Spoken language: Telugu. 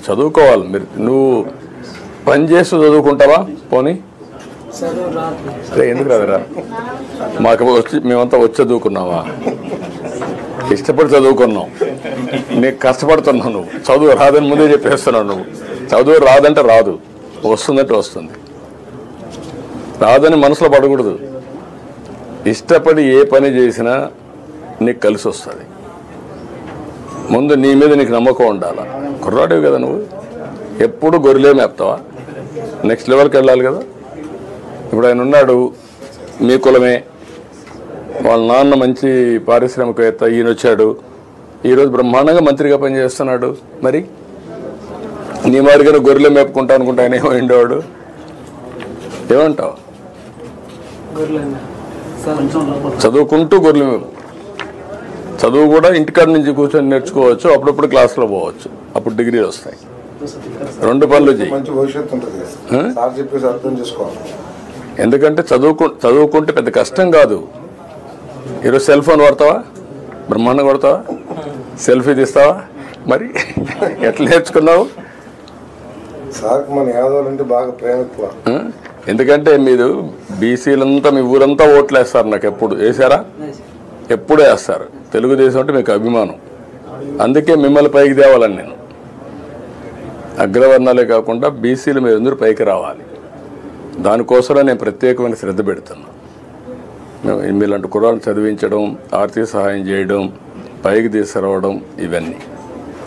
చదువుకోవాలి. మీరు నువ్వు పని చేస్తూ చదువుకుంటావా? పోనీ ఎందుకు రాదురా? మాకు మేమంతా వచ్చి చదువుకున్నావా? ఇష్టపడి చదువుకున్నాం. నీకు కష్టపడుతున్నావు. నువ్వు చదువు రాదని ముందే చెప్పేస్తున్నావు. నువ్వు చదువు రాదంటే రాదు, వస్తుందంటే వస్తుంది. రాదని మనసులో పడకూడదు. ఇష్టపడి ఏ పని చేసినా నీకు కలిసి వస్తుంది. ముందు నీ మీద నీకు నమ్మకం ఉండాలి. కుర్రాడివి కదా నువ్వు, ఎప్పుడు గొర్రెలే మేపుతావా? నెక్స్ట్ లెవెల్కి వెళ్ళాలి కదా. ఇప్పుడు ఆయన ఉన్నాడు, మీ కులమే, వాళ్ళ నాన్న మంచి పారిశ్రామికవేత్త, ఈయన వచ్చాడు, ఈరోజు బ్రహ్మాండంగా మంత్రిగా పనిచేస్తున్నాడు. మరి నీ మాదిరిగా గొర్రెలే మేపుకుంటా అనుకుంటా ఆయన ఏమైండేవాడు? ఏమంటావు? చదువుకుంటూ గొర్రెలు మేపు. చదువు కూడా ఇంటికాడ నుంచి కూర్చొని నేర్చుకోవచ్చు, అప్పుడప్పుడు క్లాస్లో పోవచ్చు, అప్పుడు డిగ్రీలు వస్తాయి. రెండు పనులు చేయి. ఎందుకంటే చదువుకుంటే పెద్ద కష్టం కాదు. ఈరోజు సెల్ ఫోన్ వాడతావా? బ్రహ్మాండం కొడతావా? సెల్ఫీ తీస్తావా? మరి ఎట్లా నేర్చుకున్నావు? ఎందుకంటే మీరు బీసీలంతా మీ ఊరంతా ఓట్లు వేస్తారు. నాకు ఎప్పుడు వేసారా? ఎప్పుడూ వేస్తారు. తెలుగుదేశం అంటే మీకు అభిమానం, అందుకే మిమ్మల్ని పైకి తేవాలని నేను. అగ్రవర్ణాలే కాకుండా బీసీలు మీరు అందరూ పైకి రావాలి. దానికోసమే నేను ప్రత్యేకమైన శ్రద్ధ పెడుతున్నాను. మీలాంటి కుర్రాళ్ళని చదివించడం, ఆర్థిక సహాయం చేయడం, పైకి తీసుకురావడం, ఇవన్నీ.